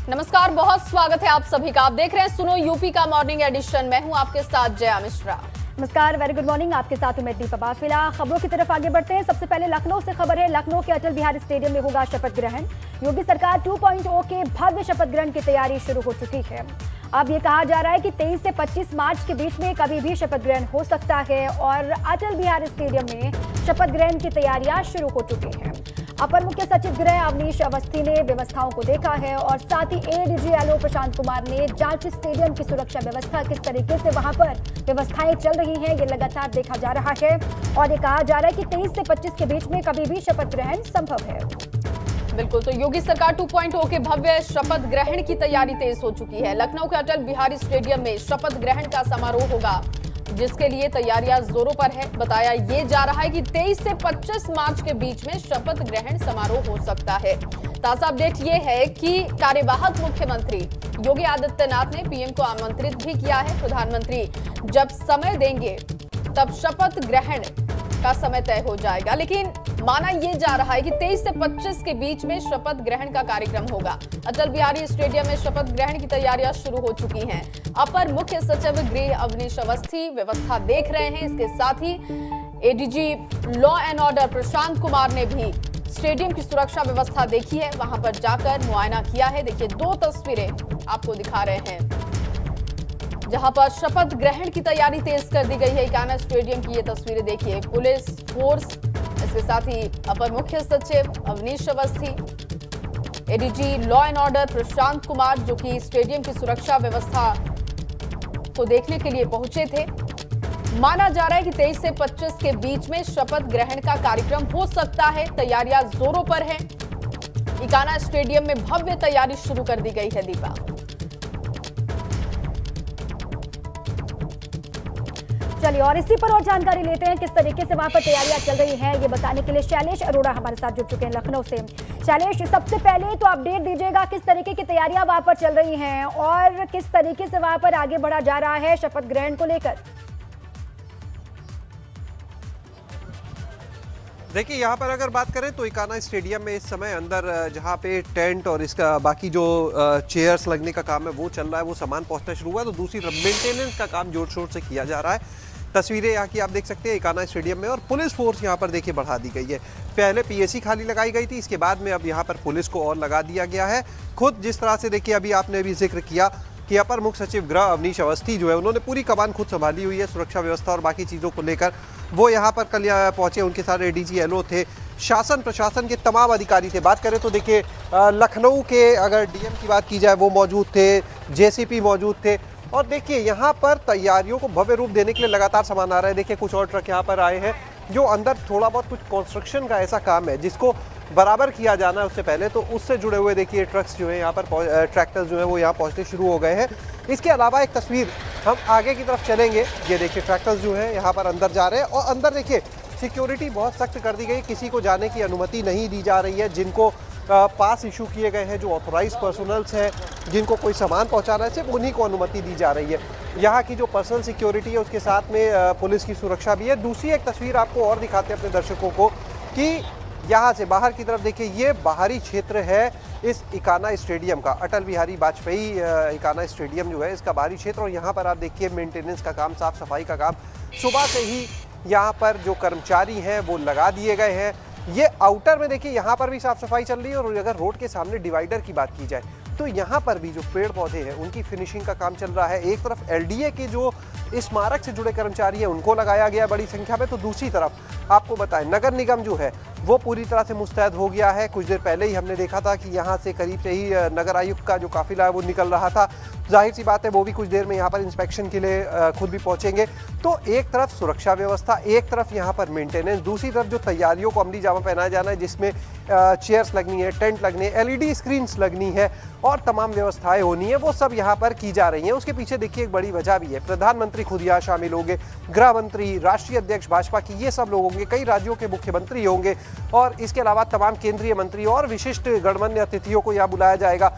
नमस्कार, बहुत स्वागत है आप सभी का। आप देख रहे हैं सुनो यूपी का मॉर्निंग एडिशन। मैं हूं आपके साथ जया मिश्रा। नमस्कार, वेरी गुड मॉर्निंग। आपके साथ मैं दीपा बाफिला। खबरों की तरफ आगे बढ़ते हैं। सबसे पहले लखनऊ से खबर है। लखनऊ के अटल बिहारी स्टेडियम में होगा शपथ ग्रहण। योगी सरकार 2.0 के भव्य शपथ ग्रहण की तैयारी शुरू हो चुकी है। अब ये कहा जा रहा है कि 23 से 25 मार्च के बीच में कभी भी शपथ ग्रहण हो सकता है और अटल बिहारी स्टेडियम में शपथ ग्रहण की तैयारियां शुरू हो चुकी हैं। अपर मुख्य सचिव गृह अवनीश अवस्थी ने व्यवस्थाओं को देखा है और साथ ही एडीजी प्रशांत कुमार ने जांच स्टेडियम की सुरक्षा व्यवस्था किस तरीके से वहां पर व्यवस्थाएं चल रही हैं ये लगातार देखा जा रहा है और ये कहा जा रहा है कि 23 से 25 के बीच में कभी भी शपथ ग्रहण संभव है। बिल्कुल, तो योगी सरकार 2.0 के भव्य शपथ ग्रहण की तैयारी तेज हो चुकी है। लखनऊ के अटल बिहारी स्टेडियम में शपथ ग्रहण का समारोह होगा, जिसके लिए तैयारियां जोरों पर है। बताया ये जा रहा है कि 23 से 25 मार्च के बीच में शपथ ग्रहण समारोह हो सकता है। ताजा अपडेट ये है कि कार्यवाहक मुख्यमंत्री योगी आदित्यनाथ ने पीएम को आमंत्रित भी किया है। प्रधानमंत्री जब समय देंगे तब शपथ ग्रहण का समय तय हो जाएगा, लेकिन माना यह जा रहा है कि 23 से 25 के बीच में शपथ ग्रहण का कार्यक्रम होगा। अटल बिहारी स्टेडियम में शपथ ग्रहण की तैयारियां शुरू हो चुकी हैं। अपर मुख्य सचिव गृह अवनीश अवस्थी व्यवस्था देख रहे हैं। इसके साथ ही ADG law and order Prashant Kumar ने भी स्टेडियम की सुरक्षा व्यवस्था देखी है, वहां पर जाकर मुआयना किया है। देखिए, दो तस्वीरें आपको दिखा रहे हैं जहां पर शपथ ग्रहण की तैयारी तेज कर दी गई है। इकाना स्टेडियम की ये तस्वीरें देखिए। पुलिस फोर्स, इसके साथ ही अपर मुख्य सचिव Awanish Awasthi, ADG law and order Prashant Kumar जो कि स्टेडियम की सुरक्षा व्यवस्था को देखने के लिए पहुंचे थे। माना जा रहा है कि 23 से 25 के बीच में शपथ ग्रहण का कार्यक्रम हो सकता है। तैयारियां जोरों पर है। इकाना स्टेडियम में भव्य तैयारी शुरू कर दी गई है। दीपा, चलिए और इसी पर और जानकारी लेते हैं किस तरीके से वहां पर तैयारियां चल रही हैं। ये बताने के लिए शैलेश अरोड़ा हमारे साथ जुड़ चुके हैं लखनऊ से। शैलेश, सबसे पहले तो अपडेट दीजिएगा किस तरीके की तैयारियां वहां पर चल रही हैं और किस तरीके से वहां पर आगे बढ़ा जा रहा है शपथ ग्रहण को लेकर। देखिए, यहाँ पर अगर बात करें तो इकाना स्टेडियम में इस समय अंदर जहाँ पे टेंट और इसका बाकी जो चेयर्स लगने का काम है वो चल रहा है, वो सामान पहुँचना शुरू हुआ है। तो दूसरी तरफ मेंटेनेंस का काम जोर शोर से किया जा रहा है। तस्वीरें यहाँ की आप देख सकते हैं इकाना स्टेडियम में, और पुलिस फोर्स यहाँ पर देखिए बढ़ा दी गई है। पहले पीएसी खाली लगाई गई थी, इसके बाद में अब यहाँ पर पुलिस को और लगा दिया गया है। खुद जिस तरह से देखिए अभी आपने भी जिक्र किया कि अपर मुख्य सचिव गृह अवनीश अवस्थी जो है उन्होंने पूरी कमान खुद संभाली हुई है सुरक्षा व्यवस्था और बाकी चीज़ों को लेकर। वो यहाँ पर कल पहुँचे, उनके साथ एडीजी एलओ थे, शासन प्रशासन के तमाम अधिकारी थे। बात करें तो देखिए लखनऊ के अगर डीएम की बात की जाए वो मौजूद थे, जेसीपी मौजूद थे। और देखिए यहाँ पर तैयारियों को भव्य रूप देने के लिए लगातार सामान आ रहा है। देखिए, कुछ और ट्रक यहाँ पर आए हैं जो अंदर थोड़ा बहुत कुछ कंस्ट्रक्शन का ऐसा काम है जिसको बराबर किया जाना है उससे पहले, तो उससे जुड़े हुए देखिए ट्रक्स जो है यहाँ पर ट्रैक्टर्स जो है वो यहाँ पहुँचने शुरू हो गए हैं। इसके अलावा एक तस्वीर हम आगे की तरफ चलेंगे। ये देखिए ट्रैक्टर्स जो हैं यहाँ पर अंदर जा रहे हैं और अंदर देखिए सिक्योरिटी बहुत सख्त कर दी गई। किसी को जाने की अनुमति नहीं दी जा रही है। जिनको पास इशू किए गए हैं, जो ऑथोराइज पर्सनल्स हैं, जिनको कोई सामान पहुंचाना है, सिर्फ उन्हीं को अनुमति दी जा रही है। यहाँ की जो पर्सनल सिक्योरिटी है उसके साथ में पुलिस की सुरक्षा भी है। दूसरी एक तस्वीर आपको और दिखाते हैं अपने दर्शकों को कि यहाँ से बाहर की तरफ देखिए ये बाहरी क्षेत्र है इस इकाना स्टेडियम का। अटल बिहारी वाजपेयी इकाना स्टेडियम जो है इसका बाहरी क्षेत्र, और यहाँ पर आप देखिए मेंटेनेंस का काम, साफ सफाई का काम सुबह से ही यहाँ पर जो कर्मचारी हैं वो लगा दिए गए हैं। ये आउटर में देखिए यहाँ पर भी साफ सफाई चल रही है। और अगर रोड के सामने डिवाइडर की बात की जाए तो यहाँ पर भी जो पेड़ पौधे हैं उनकी फिनिशिंग का काम चल रहा है। एक तरफ एलडीए के जो स्मारक से जुड़े कर्मचारी हैं उनको लगाया गया बड़ी संख्या में, तो दूसरी तरफ आपको बताएं नगर निगम जो है वो पूरी तरह से मुस्तैद हो गया है। कुछ देर पहले ही हमने देखा था कि यहाँ से करीब से ही नगर आयुक्त का जो काफिला है वो निकल रहा था। जाहिर सी बात है वो भी कुछ देर में यहाँ पर इंस्पेक्शन के लिए खुद भी पहुँचेंगे। तो एक तरफ सुरक्षा व्यवस्था, एक तरफ यहाँ पर मेंटेनेंस, दूसरी तरफ जो तैयारियों को अमली जामा पहनाया जाना है जिसमें चेयर्स लगनी है, टेंट लगने, एलईडी स्क्रीन्स लगनी है और तमाम व्यवस्थाएं होनी है, वो सब यहाँ पर की जा रही हैं। उसके पीछे देखिए एक बड़ी वजह भी है। प्रधानमंत्री खुद यहाँ शामिल होंगे, गृह मंत्री, राष्ट्रीय अध्यक्ष भाजपा की, ये सब लोग होंगे, कई राज्यों के मुख्यमंत्री होंगे और इसके अलावा तमाम केंद्रीय मंत्री और विशिष्ट गणमान्य अतिथियों को यहाँ बुलाया जाएगा।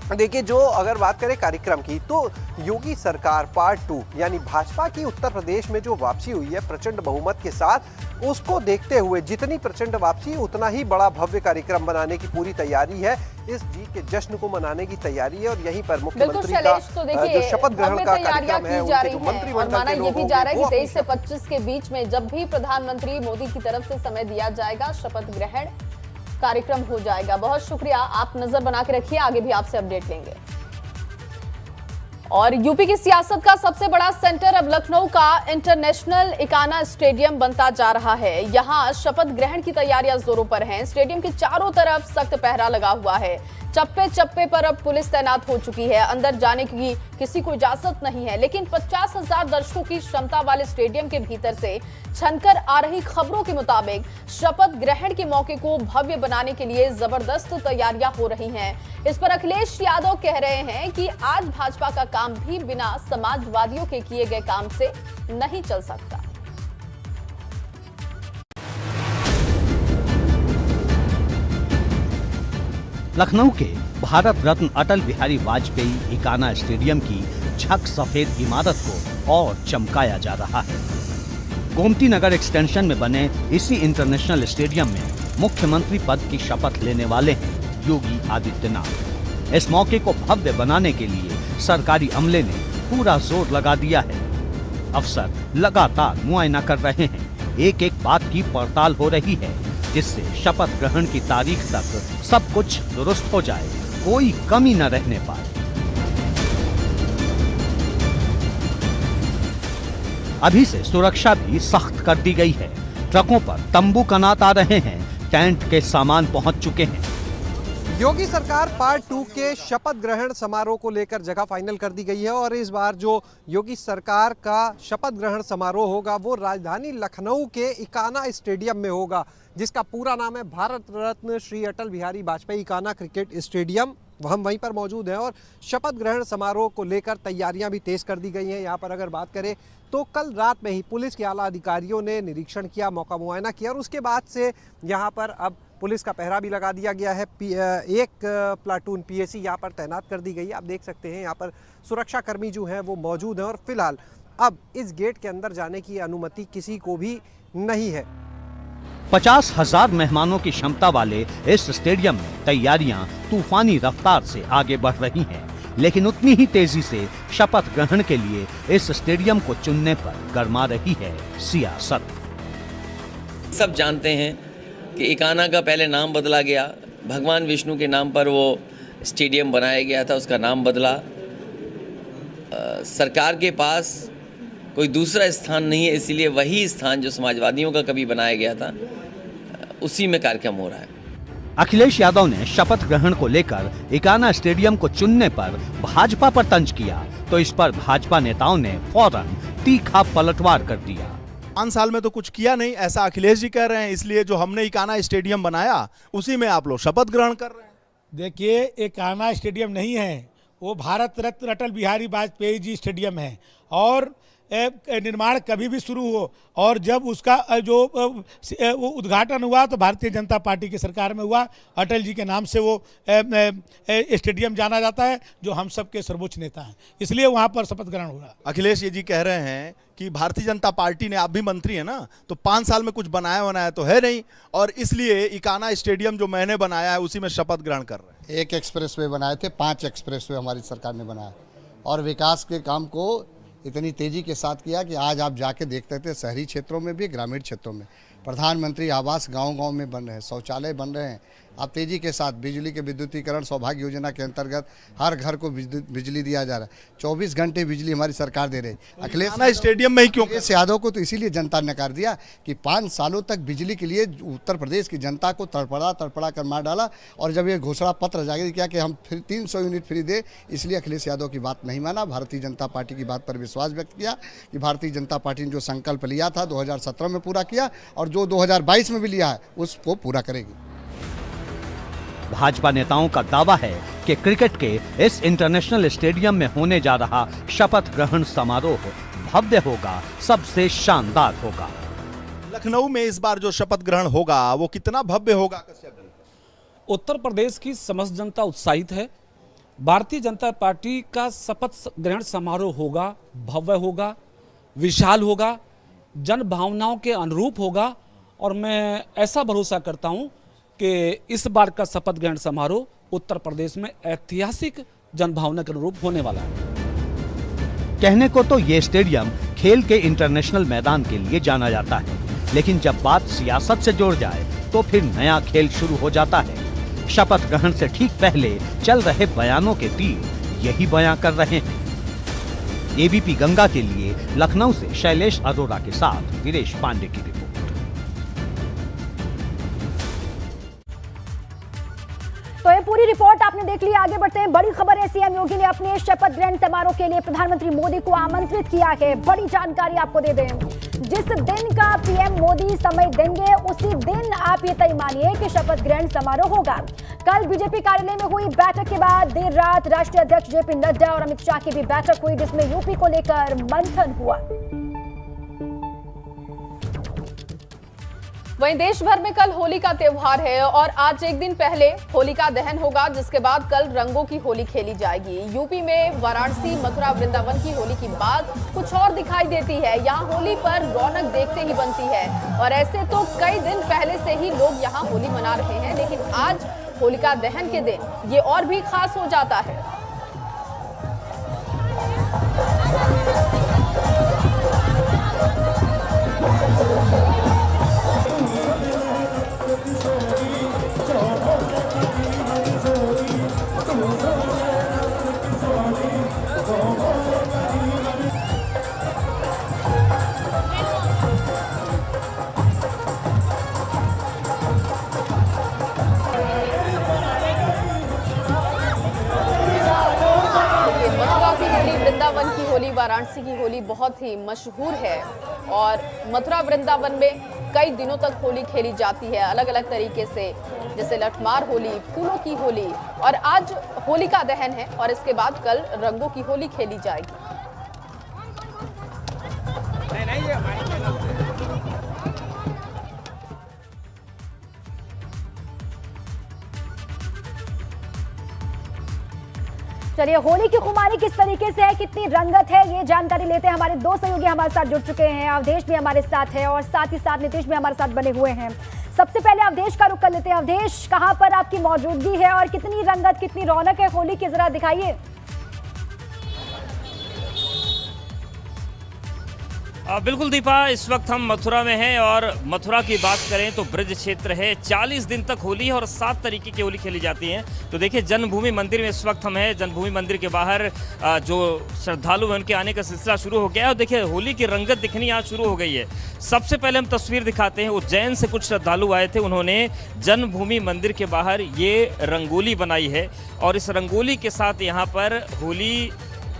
देखिए, जो अगर बात करें कार्यक्रम की, तो योगी सरकार पार्ट 2 यानी भाजपा की उत्तर प्रदेश में जो वापसी हुई है प्रचंड बहुमत के साथ, उसको देखते हुए जितनी प्रचंड वापसी उतना ही बड़ा भव्य कार्यक्रम बनाने की पूरी तैयारी है। इस जीत के जश्न को मनाने की तैयारी है और यहीं पर मुख्यमंत्री का जो शपथ ग्रहण का कार्यक्रम है, उनके जो मंत्रिमंडल के लोग ये भी जा रहा है कि 23 से 25 के बीच में जब भी प्रधानमंत्री मोदी की तरफ से समय दिया जाएगा, शपथ ग्रहण कार्यक्रम हो जाएगा। बहुत शुक्रिया, आप नजर बना के रखिए, आगे भी आपसे अपडेट लेंगे। और यूपी की सियासत का सबसे बड़ा सेंटर अब लखनऊ का इंटरनेशनल इकाना स्टेडियम बनता जा रहा है। यहां शपथ ग्रहण की तैयारियां जोरों पर हैं। स्टेडियम के चारों तरफ सख्त पहरा लगा हुआ है। चप्पे चप्पे पर अब पुलिस तैनात हो चुकी है। अंदर जाने की किसी को इजाजत नहीं है, लेकिन 50,000 दर्शकों की क्षमता वाले स्टेडियम के भीतर से छनकर आ रही खबरों के मुताबिक शपथ ग्रहण के मौके को भव्य बनाने के लिए जबरदस्त तैयारियां हो रही हैं। इस पर अखिलेश यादव कह रहे हैं कि आज भाजपा का काम भी बिना समाजवादियों के किए गए काम से नहीं चल सकता। लखनऊ के भारत रत्न अटल बिहारी वाजपेयी इकाना स्टेडियम की झक सफेद इमारत को और चमकाया जा रहा है। गोमती नगर एक्सटेंशन में बने इसी इंटरनेशनल स्टेडियम में मुख्यमंत्री पद की शपथ लेने वाले हैं योगी आदित्यनाथ। इस मौके को भव्य बनाने के लिए सरकारी अमले ने पूरा जोर लगा दिया है। अफसर लगातार मुआयना कर रहे हैं, एक एक बात की पड़ताल हो रही है, जिससे शपथ ग्रहण की तारीख तक सब कुछ दुरुस्त हो जाए, कोई कमी न रहने पाए। अभी से सुरक्षा भी सख्त कर दी गई है। ट्रकों पर तंबू कनात आ रहे हैं, टेंट के सामान पहुंच चुके हैं। योगी सरकार पार्ट 2 के शपथ ग्रहण समारोह को लेकर जगह फाइनल कर दी गई है और इस बार जो योगी सरकार का शपथ ग्रहण समारोह होगा वो राजधानी लखनऊ के इकाना स्टेडियम में होगा, जिसका पूरा नाम है भारत रत्न श्री अटल बिहारी वाजपेयी इकाना क्रिकेट स्टेडियम। हम वहीं पर मौजूद हैं और शपथ ग्रहण समारोह को लेकर तैयारियां भी तेज कर दी गई हैं। यहाँ पर अगर बात करें तो कल रात में ही पुलिस के आला अधिकारियों ने निरीक्षण किया, मौका मुआयना किया और उसके बाद से यहाँ पर अब पुलिस का पहरा भी लगा दिया गया है। एक प्लाटून पीएसी यहाँ पर तैनात कर दी गई है। आप देख सकते हैं यहाँ पर सुरक्षा कर्मी जो हैं वो मौजूद हैं और फिलहाल अब इस गेट के अंदर जाने की अनुमति किसी को भी नहीं है। 50,000 मेहमानों की क्षमता वाले इस स्टेडियम में तैयारियां तूफानी रफ्तार से आगे बढ़ रही हैं, लेकिन उतनी ही तेजी से शपथ ग्रहण के लिए इस स्टेडियम को चुनने पर गरमा रही है सियासत। सब जानते हैं कि इकाना का पहले नाम बदला गया, भगवान विष्णु के नाम पर वो स्टेडियम बनाया गया था, उसका नाम बदला। सरकार के पास कोई दूसरा स्थान नहीं है, इसीलिए वही स्थान जो समाजवादियों का कभी बनाया गया था उसी में कार्यक्रम हो रहा है। अखिलेश यादव ने शपथ ग्रहण को लेकर इकाना स्टेडियम को चुनने पर भाजपा पर तंज किया, तो इस पर भाजपा नेताओं ने फौरन तीखा पलटवार कर दिया। 5 साल में तो कुछ किया नहीं, ऐसा अखिलेश जी कह रहे हैं, इसलिए जो हमने इकाना स्टेडियम बनाया उसी में आप लोग शपथ ग्रहण कर रहे हैं। देखिए, इकाना स्टेडियम नहीं है, वो भारत रत्न अटल बिहारी वाजपेयी जी स्टेडियम है और निर्माण कभी भी शुरू हो और जब उसका जो उद्घाटन हुआ तो भारतीय जनता पार्टी की सरकार में हुआ। अटल जी के नाम से वो स्टेडियम जाना जाता है, जो हम सब के सर्वोच्च नेता हैं, इसलिए वहाँ पर शपथ ग्रहण हो रहा। अखिलेश जी कह रहे हैं कि भारतीय जनता पार्टी ने, आप भी मंत्री हैं ना, तो 5 साल में कुछ बनाया तो है नहीं और इसलिए इकाना स्टेडियम जो मैंने बनाया है उसी में शपथ ग्रहण कर रहे हैं। 1 एक्सप्रेसवे बनाए थे, 5 एक्सप्रेसवे हमारी सरकार ने बनाया और विकास के काम को इतनी तेज़ी के साथ किया कि आज आप जाके देखते थे शहरी क्षेत्रों में भी, ग्रामीण क्षेत्रों में प्रधानमंत्री आवास गांव-गांव में बन रहे हैं, शौचालय बन रहे हैं। अब तेज़ी के साथ बिजली के विद्युतीकरण सौभाग्य योजना के अंतर्गत हर घर को बिजली दिया जा रहा है। 24 घंटे बिजली हमारी सरकार दे रही है। अखिलेश स्टेडियम में ही क्यों? अखिलेश यादव को तो इसीलिए जनता ने नकार दिया कि 5 सालों तक बिजली के लिए उत्तर प्रदेश की जनता को तड़पड़ा कर मार डाला और जब ये घोषणा पत्र जारी किया कि हम फिर 300 यूनिट फ्री दे, इसलिए अखिलेश यादव की बात नहीं माना। भारतीय जनता पार्टी की बात पर विश्वास व्यक्त किया कि भारतीय जनता पार्टी ने जो संकल्प लिया था 2017 में पूरा किया और जो 2022 में भी लिया है उसको पूरा करेगी। भाजपा नेताओं का दावा है कि क्रिकेट के इस इंटरनेशनल स्टेडियम में होने जा रहा शपथ ग्रहण समारोह भव्य होगा, सबसे शानदार होगा। लखनऊ में इस बार जो शपथ ग्रहण होगा वो कितना भव्य होगा? उत्तर प्रदेश की समस्त जनता उत्साहित है भारतीय जनता पार्टी का शपथ ग्रहण समारोह होगा, भव्य होगा, विशाल होगा, जन भावनाओं के अनुरूप होगा और मैं ऐसा भरोसा करता हूं कि इस बार का शपथ ग्रहण समारोह उत्तर प्रदेश में ऐतिहासिक जनभावना के अनुरूप होने वाला है। कहने को तो ये स्टेडियम खेल के इंटरनेशनल मैदान के लिए जाना जाता है, लेकिन जब बात सियासत से जुड़ जाए तो फिर नया खेल शुरू हो जाता है। शपथ ग्रहण से ठीक पहले चल रहे बयानों के तीर यही बयां कर रहे हैं। एबीपी गंगा के लिए लखनऊ से शैलेश अरोड़ा के साथ वीरेश पांडे की रिपोर्ट। तो ये पूरी रिपोर्ट आपने देख ली। आगे बढ़ते हैं। बड़ी खबर है, सीएम योगी ने अपने शपथ ग्रहण समारोह के लिए प्रधानमंत्री मोदी को आमंत्रित किया है। बड़ी जानकारी आपको दे दें, जिस दिन का पीएम मोदी समय देंगे उसी दिन आप ये तय मानिए कि शपथ ग्रहण समारोह होगा। कल बीजेपी कार्यालय में हुई बैठक के बाद देर रात राष्ट्रीय अध्यक्ष जेपी नड्डा और अमित शाह की भी बैठक हुई, जिसमें यूपी को लेकर मंथन हुआ। वहीं देश भर में कल होली का त्योहार है और आज एक दिन पहले होलिका दहन होगा, जिसके बाद कल रंगों की होली खेली जाएगी। यूपी में वाराणसी, मथुरा, वृंदावन की होली की बात कुछ और दिखाई देती है। यहाँ होली पर रौनक देखते ही बनती है और ऐसे तो कई दिन पहले से ही लोग यहाँ होली मना रहे हैं, लेकिन आज होलिका दहन के दिन ये और भी खास हो जाता है। वृंदावन की होली, वाराणसी की होली बहुत ही मशहूर है और मथुरा वृंदावन में कई दिनों तक होली खेली जाती है अलग अलग तरीके से, जैसे लठमार होली, फूलों की होली और आज होलिका दहन है और इसके बाद कल रंगों की होली खेली जाएगी। चलिए, होली की खुमारी किस तरीके से है, कितनी रंगत है, ये जानकारी लेते हैं। हमारे दो सहयोगी हमारे साथ जुड़ चुके हैं। अवधेश भी हमारे साथ है और साथ ही साथ नीतीश भी हमारे साथ बने हुए हैं। सबसे पहले अवधेश का रुख कर लेते हैं। अवधेश, कहां पर आपकी मौजूदगी है और कितनी रंगत, कितनी रौनक है होली की, जरा दिखाइए। बिल्कुल दीपा, इस वक्त हम मथुरा में हैं और मथुरा की बात करें तो ब्रज क्षेत्र है। 40 दिन तक होली है और 7 तरीके की होली खेली जाती है। तो देखिए, जन्मभूमि मंदिर में इस वक्त हम हैं। जन्मभूमि मंदिर के बाहर जो श्रद्धालु हैं उनके आने का सिलसिला शुरू हो गया है और देखिए होली की रंगत दिखनी आज शुरू हो गई है। सबसे पहले हम तस्वीर दिखाते हैं। उज्जैन से कुछ श्रद्धालु आए थे, उन्होंने जन्मभूमि मंदिर के बाहर ये रंगोली बनाई है और इस रंगोली के साथ यहाँ पर होली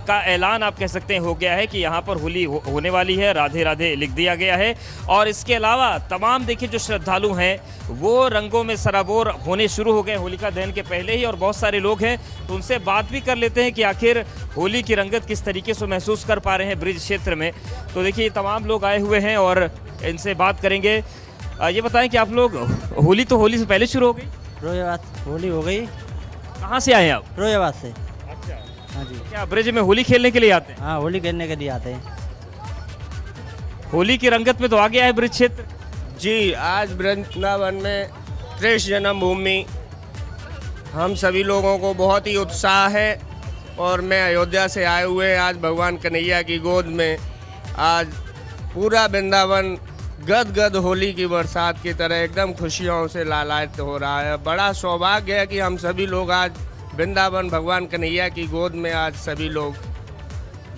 का ऐलान आप कह सकते हैं हो गया है कि यहाँ पर होली होने वाली है। राधे राधे लिख दिया गया है और इसके अलावा तमाम देखिए जो श्रद्धालु हैं वो रंगों में सराबोर होने शुरू हो गए होलिका दहन के पहले ही और बहुत सारे लोग हैं, तो उनसे बात भी कर लेते हैं कि आखिर होली की रंगत किस तरीके से महसूस कर पा रहे हैं ब्रिज क्षेत्र में। तो देखिए तमाम लोग आए हुए हैं और इनसे बात करेंगे। ये बताएं कि आप लोग होली से पहले शुरू हो गई? रोजाबाद होली हो गई। कहाँ से आए आप? रोजाबाद से। हाँ जी। क्या ब्रिज में होली खेलने के लिए आते हैं? हाँ, होली खेलने के लिए आते हैं। होली की रंगत में तो आ गया है ब्रिज क्षेत्र जी। आज वृंदावन में कृष्ण जन्मभूमि हम सभी लोगों को बहुत ही उत्साह है और मैं अयोध्या से आए हुए हैं। आज भगवान कन्हैया की गोद में आज पूरा वृंदावन गदगद होली की बरसात की तरह एकदम खुशियों से लालायित हो रहा है। बड़ा सौभाग्य है कि हम सभी लोग आज वृंदावन भगवान कन्हैया की गोद में आज सभी लोग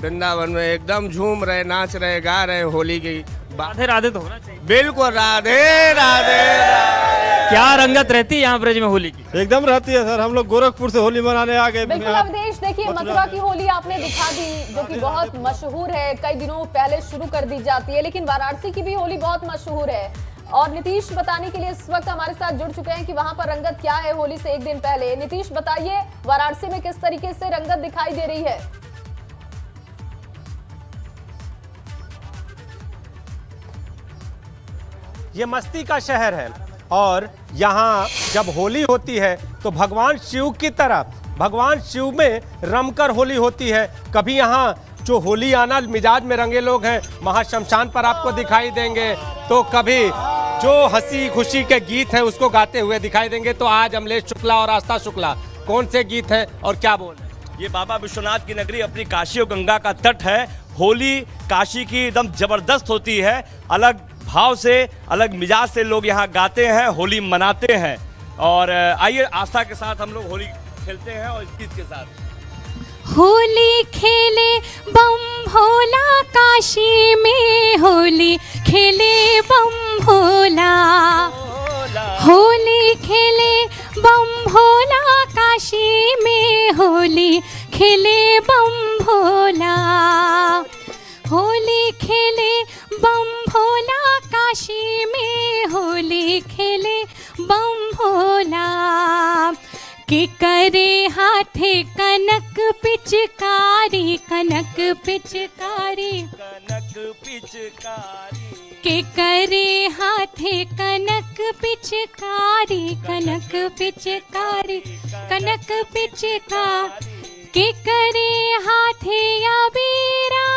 वृंदावन में एकदम झूम रहे, नाच रहे, गा रहे होली की। राधे राधे तो होना चाहिए। बिल्कुल, राधे राधे। क्या रंगत रहती है यहाँ ब्रज में होली की? एकदम रहती है सर। हम लोग गोरखपुर से होली मनाने आ गए। बिल्कुल अवधेश, देखिए मथुरा की होली आपने दिखा दी जो कि बहुत मशहूर है, कई दिनों पहले शुरू कर दी जाती है, लेकिन वाराणसी की भी होली बहुत मशहूर है और नीतीश बताने के लिए इस वक्त हमारे साथ जुड़ चुके हैं कि वहां पर रंगत क्या है होली से एक दिन पहले। नीतीश बताइए, वाराणसी में किस तरीके से रंगत दिखाई दे रही है? ये मस्ती का शहर है और यहाँ जब होली होती है तो भगवान शिव की तरह भगवान शिव में रमकर होली होती है। कभी यहाँ जो होली आना मिजाज में रंगे लोग हैं महाशमशान पर आपको दिखाई देंगे, तो कभी जो हंसी खुशी के गीत हैं उसको गाते हुए दिखाई देंगे। तो आज अमलेश शुक्ला और आस्था शुक्ला कौन से गीत हैं और क्या बोल रहे हैं? ये बाबा विश्वनाथ की नगरी अपनी काशी और गंगा का तट है। होली काशी की एकदम जबरदस्त होती है, अलग भाव से अलग मिजाज से लोग यहाँ गाते हैं, होली मनाते हैं। और आइए आस्था के साथ हम लोग होली खेलते हैं और इस गीत के साथ। होली खेले बम भोला काशी में, होली खेले बम भोला, होली खेले बम भोला काशी में, होली खेले बम भोला, होली खेले बम भोला काशी में, होली खेले बम भोला। के करे हाथे कनक पिचकारी, कनक पिचकारी, कनक पिचकारी, के करे हाथे कनक पिचकारी, कनक पिचकारी, कनक पिचकारी, के करे हाथे अबीरा,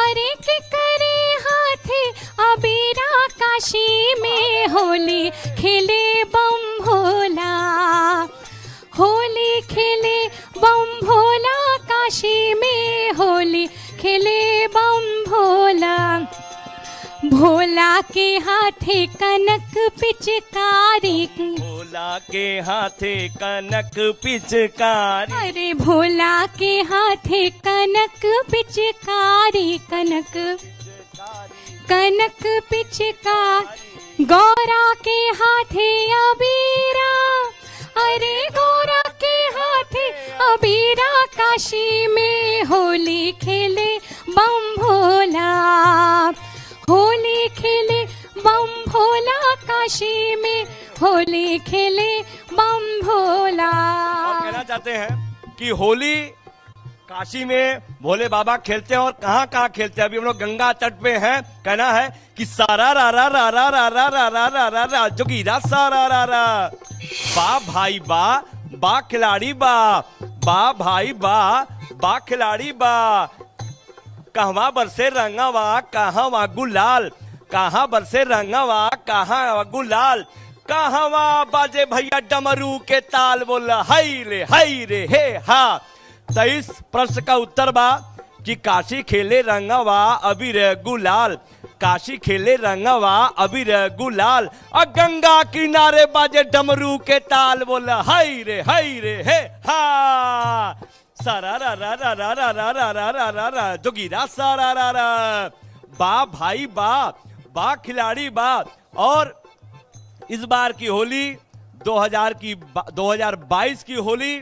अरे के करे हाथे अबीरा काशी में, होली खेले बम भोला, होली खेले बम भोला काशी में, होली खेले बम भोला। भोला के हाथे कनक पिचकारी, भोला के हाथे कनक पिचकारी, अरे भोला के हाथे कनक पिचकारी, कनक कनक पिचकारी, गौरा के हाथे अबीरा, अरे गौरा के हाथे अबीरा काशी में, होली खेले बम भोला, होली खेले बम भोला काशी में, होली खेले बम भोला। और कहना चाहते हैं कि होली काशी में भोले बाबा खेलते हैं और कहाँ कहाँ खेलते हैं। अभी हम लोग गंगा तट पे हैं। कहना है कि सारा रा रा रा रा रा रा रा रा रा रा रा जोगीरा सारा रा रा, बा भाई बा, बा खिलाड़ी बा, बा भाई बा, बा खिलाड़ी बा, कहवा बरसे रंगावा कहवा गुलाल, कहाँ बरसे रंगावा कहाँ गुलाल, कहवा बाजे भैया डमरू के ताल, बोला हाय रे हे हा। 23 प्रश्न का उत्तर बा कि काशी खेले रंगावा अबीर गुलाल, काशी खेले रंगावा अबीर गुलाल, और गंगा किनारे बाजे डमरू के ताल, बोला हाय रे हे हा। सारा रा रा रा रा रा रा रा रा रा रा रा जोगीरा सारा रा रा, बा भाई बा, बा खिलाड़ी बा। और इस बार की होली 2022 की होली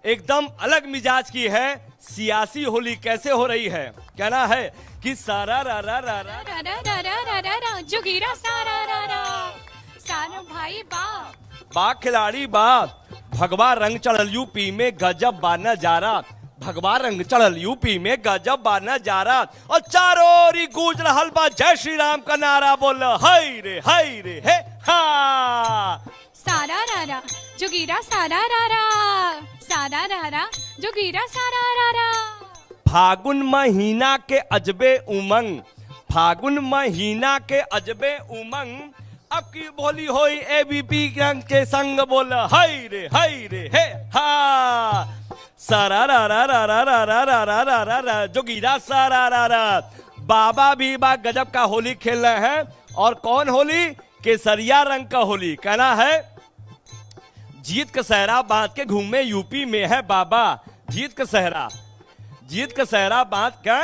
एकदम अलग मिजाज की है। सियासी होली कैसे हो रही है? कहना है कि सारा रा रा रा रा रा रा रा रा रा रा रा जोगीरा सारा रा रा, सारा भाई बा, बा खिलाड़ी बा, भगवा रंग चढ़ल यूपी में गजब बा नजारा, भगवा रंग चढ़ल यूपी में गजब बा नजारा, और चारों ओर गूंज रहल बा जय श्री राम का नारा, बोल हाय रे हे हा। सारा रा रा जोगीरा सारा रा रा, सारा रा रा जोगीरा सारा रा रा। फागुन महीना के अजबे उमंग, फागुन महीना के अजबे उमंग, अब की भोली होई एबीपी रंग के संग, बोल हाय रे हे हा। सारा रा रा रा रा रा रा रा रा रा रा रा जोगीरा सारा रा रा। बाबा भी बा गजब का होली खेल रहे हैं। और कौन होली? केसरिया रंग का होली। कहना है जीत का सहरा बांध के घूमे यूपी में है बाबा, जीत का सहरा बांध के,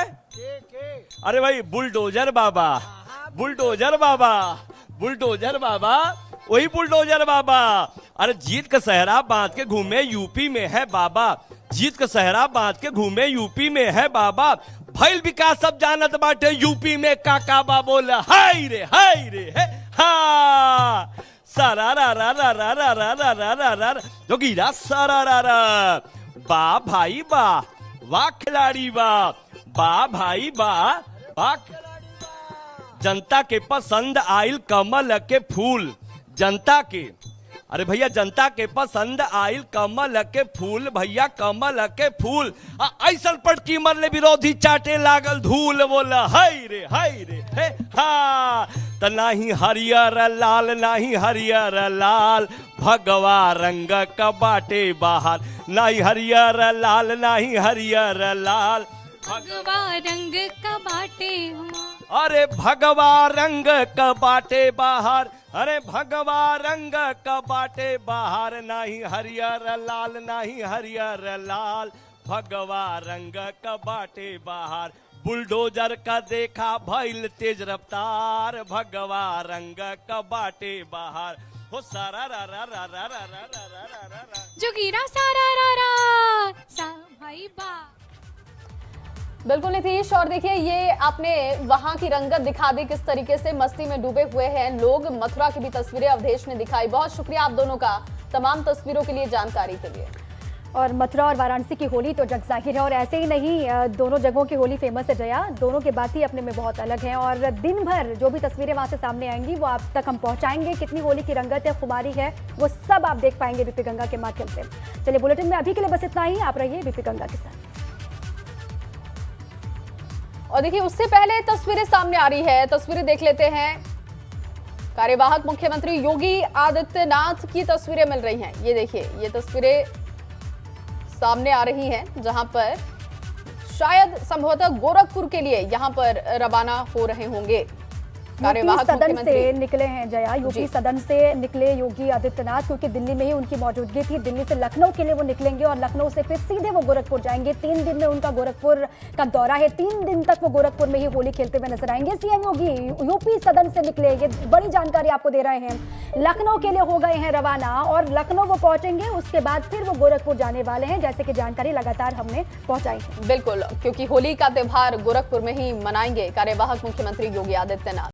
अरे भाई बुलडोजर बाबा, बुलडोजर बाबा, बुलडोजर बाबा, वही बुलडोजर बाबा। अरे जीत का सहरा बांध के घूमे यूपी में है बाबा, जीत का सहरा बांध के घूमे यूपी में है बाबा, भइल विकास सब जानत बाटे यूपी में काका बा, बोला हाय रे हे हा। सारा रा रा रा रा रा रा रा रा रा रा जोगीरा सारा रा रा, बा भाई बा, वाह खिलाड़ी बा, बा भाई बा, बा खिलाड़ी बा। जनता के पसंद आइल कमल के फूल, जनता के अरे भैया जनता के पसंद आइल कमल के फूल, भैया कमल के फूल। ऐसन पटकी मरले विरोधी चाटे लागल धूल, बोला हाय रे हे हा। त नाही हरियर लाल नाही हरियर लाल, भगवा रंग का बाटे बाहर। नाही हरियर लाल नाही हरियर लाल, भगवा रंग का बाटे। अरे भगवा रंग का बाटे बाहर, अरे भगवा रंग का बाटे बाहर। नाही हरियर लाल नाही हरियर लाल, भगवा रंग का बाटे बाहर। बुलडोजर का देखा भइल तेज रफ्तार, भगवा रंग का बाटे बाहर। हो सारा रा रा रा रा रा रा रा रा रा, जोगीरा सारा रा रा सा भाई बा। बिल्कुल नीतीश, और देखिए ये आपने वहां की रंगत दिखा दी, किस तरीके से मस्ती में डूबे हुए हैं लोग। मथुरा की भी तस्वीरें अवधेश ने दिखाई। बहुत शुक्रिया आप दोनों का तमाम तस्वीरों के लिए, जानकारी के लिए। और मथुरा और वाराणसी की होली तो जग जाहिर है, और ऐसे ही नहीं, दोनों जगहों की होली फेमस है जया। दोनों के बात ही अपने में बहुत अलग हैं, और दिन भर जो भी तस्वीरें वहां से सामने आएंगी वो आप तक हम पहुंचाएंगे। कितनी होली की रंगत है, खुमारी है, वो सब आप देख पाएंगे बीपी गंगा के माध्यम से। चलिए बुलेटिन में अभी के लिए बस इतना ही। आप रहिए बीपी गंगा के साथ। और देखिए उससे पहले तस्वीरें सामने आ रही है, तस्वीरें देख लेते हैं। कार्यवाहक मुख्यमंत्री योगी आदित्यनाथ की तस्वीरें मिल रही हैं। ये देखिए, ये तस्वीरें सामने आ रही हैं, जहां पर शायद संभवतः गोरखपुर के लिए यहां पर रवाना हो रहे होंगे कार्यवाहक सदन मुख्यमंत्री। से निकले हैं जया, यूपी सदन से निकले योगी आदित्यनाथ, क्योंकि दिल्ली में ही उनकी मौजूदगी थी। दिल्ली से लखनऊ के लिए वो निकलेंगे और लखनऊ से फिर सीधे वो गोरखपुर जाएंगे। 3 दिन में उनका गोरखपुर का दौरा है। 3 दिन तक वो गोरखपुर में ही होली खेलते हुए नजर आएंगे। सीएम योगी यूपी सदन से निकले, ये बड़ी जानकारी आपको दे रहे हैं। लखनऊ के लिए हो गए हैं रवाना, और लखनऊ वो पहुंचेंगे, उसके बाद फिर वो गोरखपुर जाने वाले हैं, जैसे कि जानकारी लगातार हमने पहुंचाई है। बिल्कुल, क्योंकि होली का त्योहार गोरखपुर में ही मनाएंगे कार्यवाहक मुख्यमंत्री योगी आदित्यनाथ।